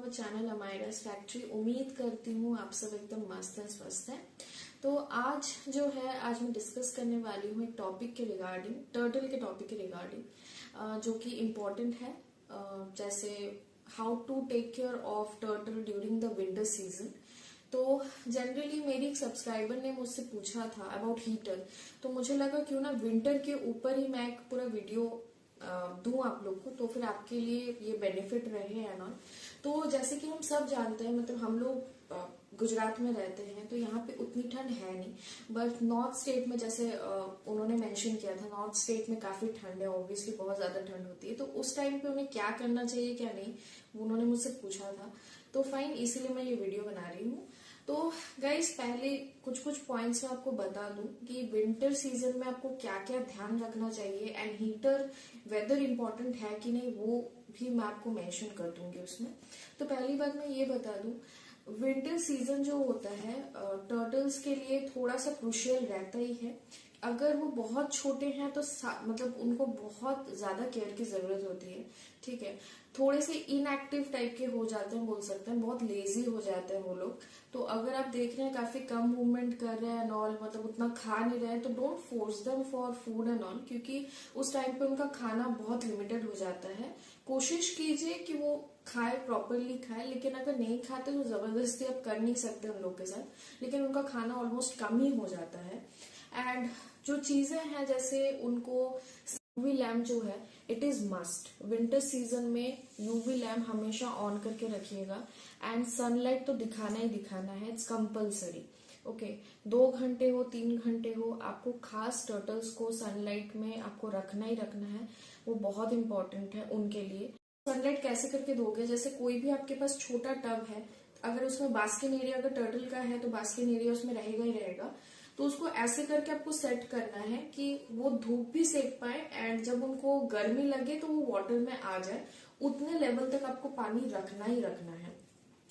Our channel अमायरास factory. उम्मीद करती हूँ आप सब एकदम मस्त हैं, स्वस्थ हैं। तो आज आज मैं डिस्कस करने वाली हूँ एक टॉपिक के रिगार्डिंग, टर्टल के टॉपिक के रिगार्डिंग, जो कि इम्पोर्टेंट है। जैसे how to take care of turtle during the winter season. तो जनरली मेरी एक सब्सक्राइबर ने मुझसे पूछा था अबाउट हीटर, तो मुझे लगा क्यों ना विंटर के ऊपर ही मैं एक पूरा वीडियो दूं आप लोग को, तो फिर आपके लिए ये बेनिफिट रहे एंड ऑल। तो जैसे कि हम सब जानते हैं, मतलब हम लोग गुजरात में रहते हैं, तो यहाँ पे उतनी ठंड है नहीं। बट नॉर्थ स्टेट में, जैसे उन्होंने मेंशन किया था, नॉर्थ स्टेट में काफी ठंड है, ऑब्वियसली बहुत ज्यादा ठंड होती है। तो उस टाइम पे उन्हें क्या करना चाहिए क्या नहीं, उन्होंने मुझसे पूछा था। तो फाइन, इसीलिए मैं ये वीडियो बना रही हूँ। तो गाइस, पहले कुछ पॉइंट्स मैं आपको बता दूं कि विंटर सीजन में आपको क्या क्या ध्यान रखना चाहिए, एंड हीटर वेदर इंपॉर्टेंट है कि नहीं वो भी मैं आपको मेंशन कर दूंगी उसमें। तो पहली बात मैं ये बता दूं, विंटर सीजन जो होता है टर्टल्स के लिए थोड़ा सा क्रूशियल रहता ही है। अगर वो बहुत छोटे हैं तो मतलब उनको बहुत ज्यादा केयर की जरूरत होती है, ठीक है। थोड़े से इनएक्टिव टाइप के हो जाते हैं, बोल सकते हैं, बहुत लेजी हो जाते हैं वो लोग। तो अगर आप देख रहे हैं काफी कम मूवमेंट कर रहे हैं एंड ऑल, मतलब उतना खा नहीं रहे हैं, तो don't force them for food and all, क्योंकि उस टाइम पे उनका खाना बहुत लिमिटेड हो जाता है। कोशिश कीजिए कि वो खाए, प्रॉपरली खाए, लेकिन अगर नहीं खाते तो जबरदस्ती आप कर नहीं सकते उन लोग के साथ, लेकिन उनका खाना ऑलमोस्ट कम ही हो जाता है। एंड जो चीजें हैं, जैसे उनको यूवी लैम्प जो है, it is must. Winter season में यूवी लैम्प हमेशा ऑन करके रखिएगा, एंड सनलाइट तो दिखाना ही दिखाना है, इट्स कंपल्सरी। ओके, 2 घंटे हो 3 घंटे हो, आपको खास टर्टल्स को सनलाइट में आपको रखना ही रखना है। वो बहुत इंपॉर्टेंट है उनके लिए। सनलाइट कैसे करके दोगे, जैसे कोई भी आपके पास छोटा टब है, अगर उसमें बास्किन एरिया अगर टर्टल का है तो बास्किन एरिया उसमें रहेगा ही रहेगा। तो उसको ऐसे करके आपको सेट करना है कि वो धूप भी सेक पाए, एंड जब उनको गर्मी लगे तो वो वाटर में आ जाए। उतने लेवल तक आपको पानी रखना ही रखना है।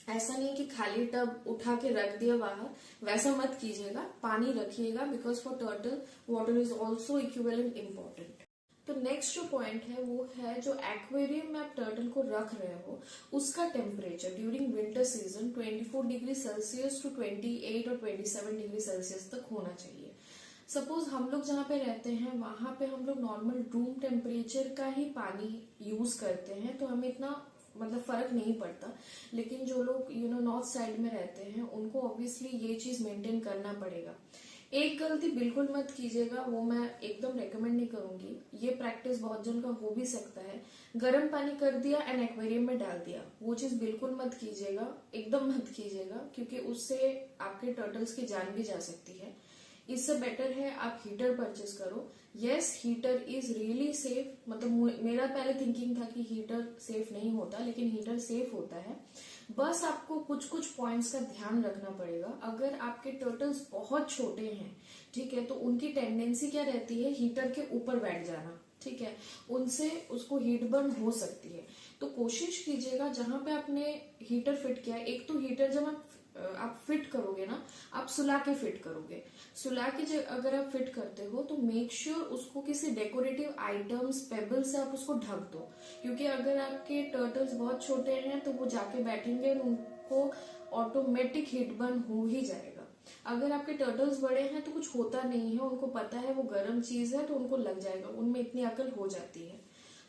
ऐसा नहीं कि खाली टब उठा के रख दिया बाहर, वैसा मत कीजिएगा। पानी रखिएगा, because for turtle water is also equivalent important. तो नेक्स्ट जो पॉइंट है वो है, जो एक्वेरियम में आप टर्टल को रख रहे हो उसका temperature during winter season 24 degree Celsius to 28 और 27 डिग्री सेल्सियस तक होना चाहिए। सपोज हम लोग जहाँ पे रहते हैं वहां पे हम लोग नॉर्मल रूम टेम्परेचर का ही पानी यूज करते हैं, तो हमें इतना मतलब फर्क नहीं पड़ता। लेकिन जो लोग नॉर्थ साइड में रहते हैं उनको ऑब्वियसली ये चीज मेंटेन करना पड़ेगा। एक गलती बिल्कुल मत कीजिएगा, वो मैं एकदम रेकमेंड नहीं करूंगी। ये प्रैक्टिस बहुत जन का हो भी सकता है, गर्म पानी कर दिया एंड एक्वेरियम में डाल दिया, वो चीज बिल्कुल मत कीजिएगा, एकदम मत कीजिएगा, क्योंकि उससे आपके टर्टल्स की जान भी जा सकती है। इससे बेटर है आप हीटर परचेस करो। Yes, heater is really safe. मतलब मेरा पहले थिंकिंग था कि हीटर सेफ नहीं होता, लेकिन हीटर सेफ होता है। बस आपको कुछ पॉइंट्स का ध्यान रखना पड़ेगा। अगर आपके टर्टल्स बहुत छोटे हैं, ठीक है, तो उनकी टेंडेंसी क्या रहती है, हीटर के ऊपर बैठ जाना, ठीक है, उनसे उसको हीट बर्न हो सकती है। तो कोशिश कीजिएगा जहां पे आपने हीटर फिट किया है, एक तो हीटर जब आप फिट करोगे ना, आप सुला के फिट करोगे। सुला के अगर आप फिट करते हो तो मेक श्योर उसको किसी डेकोरेटिव आइटम्स, पेबल से आप उसको ढक दो, क्योंकि अगर आपके टर्टल्स बहुत छोटे हैं तो वो जाके बैठेंगे और उनको ऑटोमेटिक हीट बर्न हो ही जाएगा। अगर आपके टर्टल्स बड़े हैं तो कुछ होता नहीं है, उनको पता है वो गर्म चीज है तो उनको लग जाएगा, उनमें इतनी अकल हो जाती है।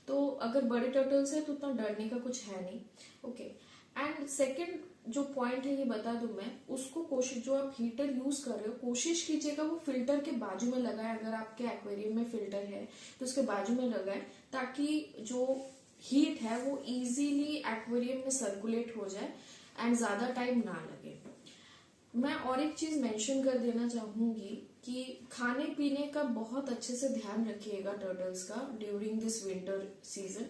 तो अगर बड़े टर्टल्स है तो उतना डरने का कुछ है नहीं। ओके, एंड सेकेंड जो पॉइंट है ये बता दूं मैं, उसको कोशिश, जो आप हीटर यूज कर रहे हो कोशिश कीजिएगा वो फिल्टर के बाजू में लगाए। अगर आपके एक्वेरियम में फिल्टर है तो उसके बाजू में लगाए, ताकि जो हीट है वो इजीली एक्वेरियम में सर्कुलेट हो जाए एंड ज्यादा टाइम ना लगे। मैं और एक चीज मेंशन कर देना चाहूंगी कि खाने पीने का बहुत अच्छे से ध्यान रखिएगा टर्टल्स का ड्यूरिंग दिस विंटर सीजन,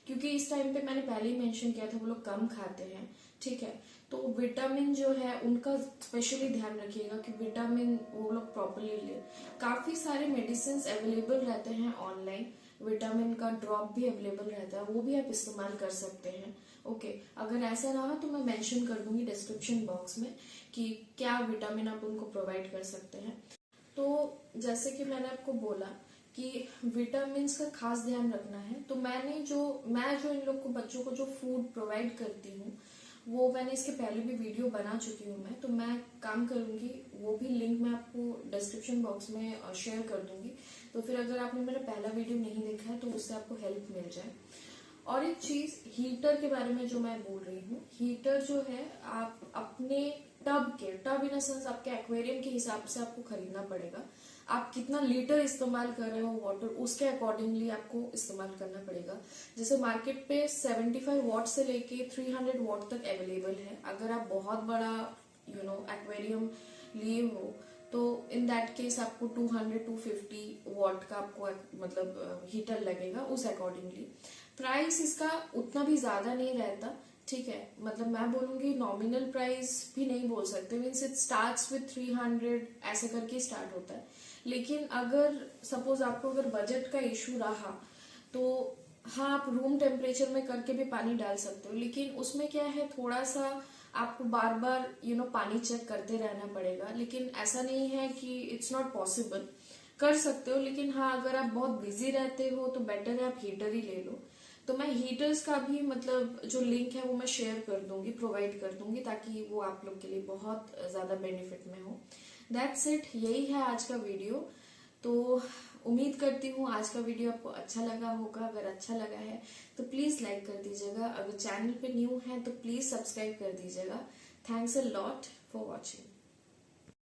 क्योंकि इस टाइम पे मैंने पहले ही मेंशन किया था वो लोग कम खाते हैं, ठीक है। तो विटामिन जो है उनका स्पेशली ध्यान रखिएगा कि विटामिन वो लोग प्रॉपरली ले। काफी सारे मेडिसिन अवेलेबल रहते हैं ऑनलाइन, विटामिन का ड्रॉप भी अवेलेबल रहता है, वो भी आप इस्तेमाल कर सकते हैं। ओके, अगर ऐसा रहा तो मैं मेंशन कर दूंगी डिस्क्रिप्शन बॉक्स में कि क्या विटामिन आप उनको प्रोवाइड कर सकते हैं। तो जैसे कि मैंने आपको बोला कि विटामिन का खास ध्यान रखना है, तो मैं जो इन लोग को, बच्चों को जो फूड प्रोवाइड करती हूँ वो मैंने इसके पहले भी वीडियो बना चुकी हूँ मैं, तो मैं काम करूंगी वो भी लिंक मैं आपको डिस्क्रिप्शन बॉक्स में शेयर कर दूंगी, तो फिर अगर आपने मेरा पहला वीडियो नहीं देखा है तो उससे आपको हेल्प मिल जाए। और एक चीज हीटर के बारे में जो मैं बोल रही हूँ, हीटर जो है आप अपने टब इन सेंस आपके एक्वेरियम के हिसाब से आपको खरीदना पड़ेगा। आप कितना लीटर इस्तेमाल कर रहे हो वाटर, उसके अकॉर्डिंगली आपको इस्तेमाल करना पड़ेगा। जैसे मार्केट पे 75 वॉट से लेके 300 वॉट तक अवेलेबल है। अगर आप बहुत बड़ा एक्वेरियम लिए हो तो इन दैट केस आपको 200-250 वॉट का आपको मतलब हीटर लगेगा, उस अकॉर्डिंगली। प्राइस इसका उतना भी ज्यादा नहीं रहता, ठीक है। मतलब मैं बोलूंगी नॉमिनल प्राइस भी नहीं बोल सकते, मीन्स इट स्टार्ट्स विथ 300 ऐसे करके स्टार्ट होता है। लेकिन अगर सपोज आपको अगर बजट का इशू रहा तो हाँ, आप रूम टेम्परेचर में करके भी पानी डाल सकते हो, लेकिन उसमें क्या है, थोड़ा सा आपको बार बार पानी चेक करते रहना पड़ेगा। लेकिन ऐसा नहीं है कि इट्स नॉट पॉसिबल, कर सकते हो। लेकिन हाँ, अगर आप बहुत बिजी रहते हो तो बेटर है आप हीटर ही ले लो। तो मैं हीटर्स का भी मतलब जो लिंक है वो मैं शेयर कर दूंगी, प्रोवाइड कर दूंगी, ताकि वो आप लोग के लिए बहुत ज्यादा बेनिफिट में हो। दैट्स इट, यही है आज का वीडियो। तो उम्मीद करती हूँ आज का वीडियो आपको अच्छा लगा होगा। अगर अच्छा लगा है तो प्लीज लाइक कर दीजिएगा, अगर चैनल पे न्यू है तो प्लीज सब्सक्राइब कर दीजिएगा। Thanks a lot for watching.